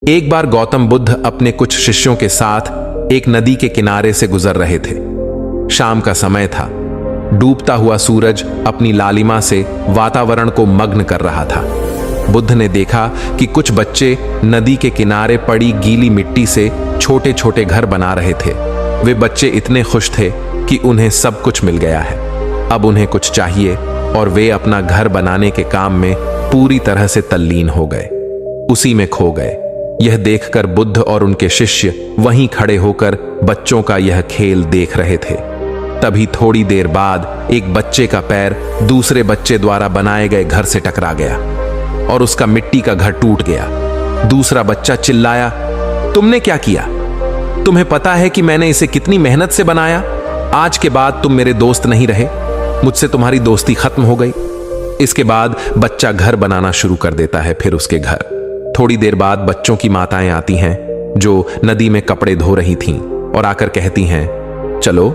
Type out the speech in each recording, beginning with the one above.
एक बार गौतम बुद्ध अपने कुछ शिष्यों के साथ एक नदी के किनारे से गुजर रहे थे। शाम का समय था। डूबता हुआ सूरज अपनी लालिमा से वातावरण को मग्न कर रहा था। बुद्ध ने देखा कि कुछ बच्चे नदी के किनारे पड़ी गीली मिट्टी से छोटे छोटे घर बना रहे थे। वे बच्चे इतने खुश थे कि उन्हें सब कुछ मिल गया है। अब उन्हें कुछ चाहिए और वे अपना घर बनाने के काम में पूरी तरह से तल्लीन हो गए, उसी में खो गए। यह देखकर बुद्ध और उनके शिष्य वहीं खड़े होकर बच्चों का यह खेल देख रहे थे। तभी थोड़ी देर बाद एक बच्चे का पैर दूसरे बच्चे द्वारा बनाए गए घर से टकरा गया और उसका मिट्टी का घर टूट गया। दूसरा बच्चा चिल्लाया, तुमने क्या किया? तुम्हें पता है कि मैंने इसे कितनी मेहनत से बनाया? आज के बाद तुम मेरे दोस्त नहीं रहे, मुझसे तुम्हारी दोस्ती खत्म हो गई। इसके बाद बच्चा घर बनाना शुरू कर देता है, फिर उसके घर। थोड़ी देर बाद बच्चों की माताएं आती हैं जो नदी में कपड़े धो रही थीं और आकर कहती हैं, चलो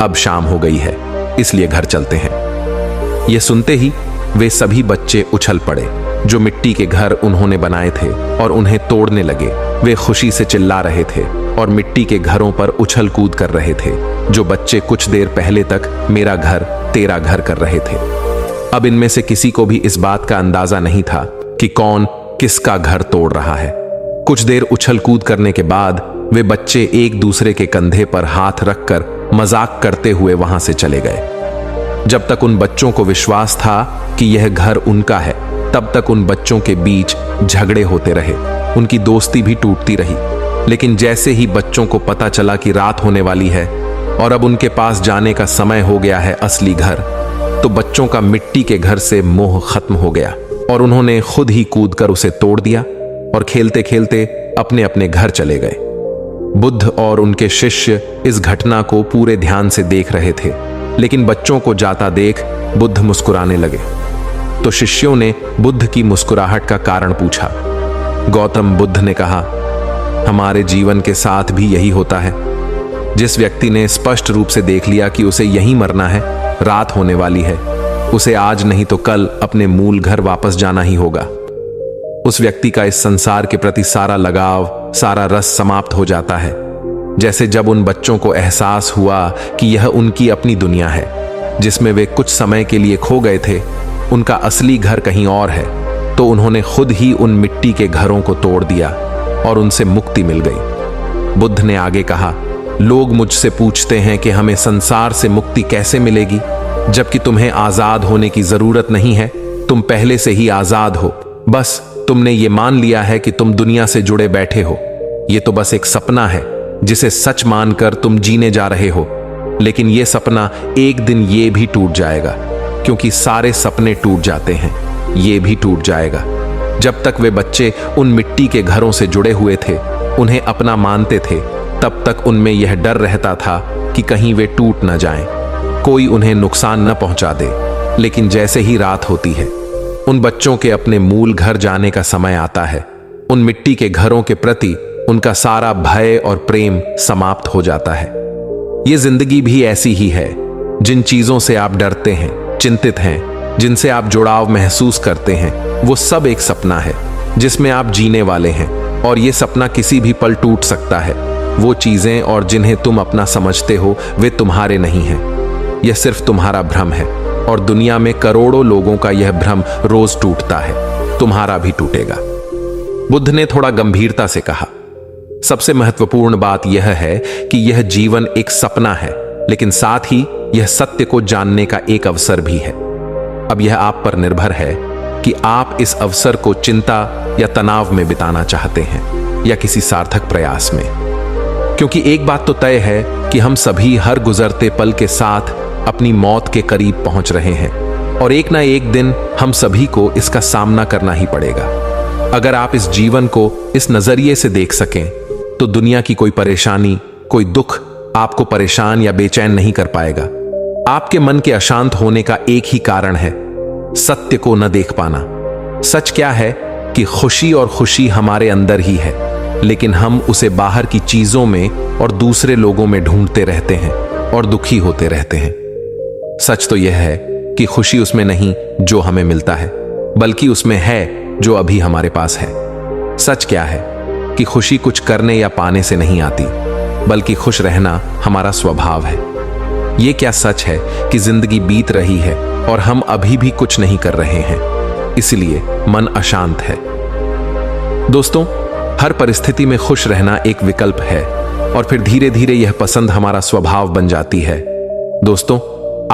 अब शाम हो गई है, इसलिए घर चलते हैं। यह सुनते ही वे सभी बच्चे उछल पड़े जो मिट्टी के घर उन्होंने बनाए थे और उन्हें तोड़ने लगे। वे खुशी से चिल्ला रहे थे और मिट्टी के घरों पर उछल कूद कर रहे थे जो बच्चे कुछ देर पहले तक मेरा घर तेरा घर कर रहे थे। अब इनमें से किसी को भी इस बात का अंदाजा नहीं था कि कौन किसका घर तोड़ रहा है। कुछ देर उछल कूद करने के बाद वे बच्चे एक दूसरे के कंधे पर हाथ रखकर मजाक करते हुए वहां से चले गए। जब तक उन बच्चों को विश्वास था कि यह घर उनका है, तब तक उन बच्चों के बीच झगड़े होते रहे, उनकी दोस्ती भी टूटती रही। लेकिन जैसे ही बच्चों को पता चला कि रात होने वाली है और अब उनके पास जाने का समय हो गया है असली घर, तो बच्चों का मिट्टी के घर से मोह खत्म हो गया और उन्होंने खुद ही कूदकर उसे तोड़ दिया और खेलते खेलते अपने अपने घर चले गए। बुद्ध और उनके शिष्य इस घटना को पूरे ध्यान से देख रहे थे, लेकिन बच्चों को जाता देख बुद्ध मुस्कुराने लगे। तो शिष्यों ने बुद्ध की मुस्कुराहट का कारण पूछा। गौतम बुद्ध ने कहा, हमारे जीवन के साथ भी यही होता है। जिस व्यक्ति ने स्पष्ट रूप से देख लिया कि उसे यहीं मरना है, रात होने वाली है, उसे आज नहीं तो कल अपने मूल घर वापस जाना ही होगा। उस व्यक्ति का इस संसार के प्रति सारा लगाव, सारा रस समाप्त हो जाता है। जैसे जब उन बच्चों को एहसास हुआ कि यह उनकी अपनी दुनिया है जिसमें वे कुछ समय के लिए खो गए थे, उनका असली घर कहीं और है, तो उन्होंने खुद ही उन मिट्टी के घरों को तोड़ दिया और उनसे मुक्ति मिल गई। बुद्ध ने आगे कहा, लोग मुझसे पूछते हैं कि हमें संसार से मुक्ति कैसे मिलेगी, जबकि तुम्हें आजाद होने की जरूरत नहीं है। तुम पहले से ही आजाद हो, बस तुमने ये मान लिया है कि तुम दुनिया से जुड़े बैठे हो। ये तो बस एक सपना है जिसे सच मानकर तुम जीने जा रहे हो। लेकिन ये सपना एक दिन ये भी टूट जाएगा, क्योंकि सारे सपने टूट जाते हैं, ये भी टूट जाएगा। जब तक वे बच्चे उन मिट्टी के घरों से जुड़े हुए थे, उन्हें अपना मानते थे, तब तक उनमें यह डर रहता था कि कहीं वे टूट न जाएं, कोई उन्हें नुकसान न पहुंचा दे। लेकिन जैसे ही रात होती है, उन बच्चों के अपने मूल घर जाने का समय आता है। उन मिट्टी के घरों के प्रति उनका सारा भय और प्रेम समाप्त हो जाता है। ये जिंदगी भी ऐसी ही है। जिन चीजों से आप डरते हैं, चिंतित हैं, जिनसे आप जुड़ाव महसूस करते हैं, वो सब एक सपना है जिसमें आप जीने वाले हैं, और ये सपना किसी भी पल टूट सकता है। वो चीजें और जिन्हें तुम अपना समझते हो, वे तुम्हारे नहीं हैं। यह सिर्फ तुम्हारा भ्रम है, और दुनिया में करोड़ों लोगों का यह भ्रम रोज टूटता है। तुम्हारा भी टूटेगा। बुद्ध ने थोड़ा गंभीरता से कहा, सबसे महत्वपूर्ण बात यह है कि यह जीवन एक सपना है, लेकिन साथ ही यह सत्य को जानने का एक अवसर भी है। अब यह आप पर निर्भर है कि आप इस अवसर को चिंता या तनाव में बिताना चाहते हैं या किसी सार्थक प्रयास में। क्योंकि एक बात तो तय है कि हम सभी हर गुजरते पल के साथ अपनी मौत के करीब पहुंच रहे हैं, और एक ना एक दिन हम सभी को इसका सामना करना ही पड़ेगा। अगर आप इस जीवन को इस नजरिए से देख सकें, तो दुनिया की कोई परेशानी, कोई दुख आपको परेशान या बेचैन नहीं कर पाएगा। आपके मन के अशांत होने का एक ही कारण है, सत्य को न देख पाना। सच क्या है कि खुशी और खुशी हमारे अंदर ही है, लेकिन हम उसे बाहर की चीजों में और दूसरे लोगों में ढूंढते रहते हैं और दुखी होते रहते हैं। सच तो यह है कि खुशी उसमें नहीं जो हमें मिलता है, बल्कि उसमें है जो अभी हमारे पास है। सच क्या है कि खुशी कुछ करने या पाने से नहीं आती, बल्कि खुश रहना हमारा स्वभाव है। ये क्या सच है कि जिंदगी बीत रही है और हम अभी भी कुछ नहीं कर रहे हैं, इसलिए मन अशांत है। दोस्तों, हर परिस्थिति में खुश रहना एक विकल्प है और फिर धीरे धीरे यह पसंद हमारा स्वभाव बन जाती है। दोस्तों,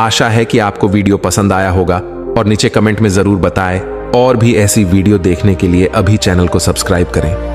आशा है कि आपको वीडियो पसंद आया होगा और नीचे कमेंट में जरूर बताएं। और भी ऐसी वीडियो देखने के लिए अभी चैनल को सब्सक्राइब करें।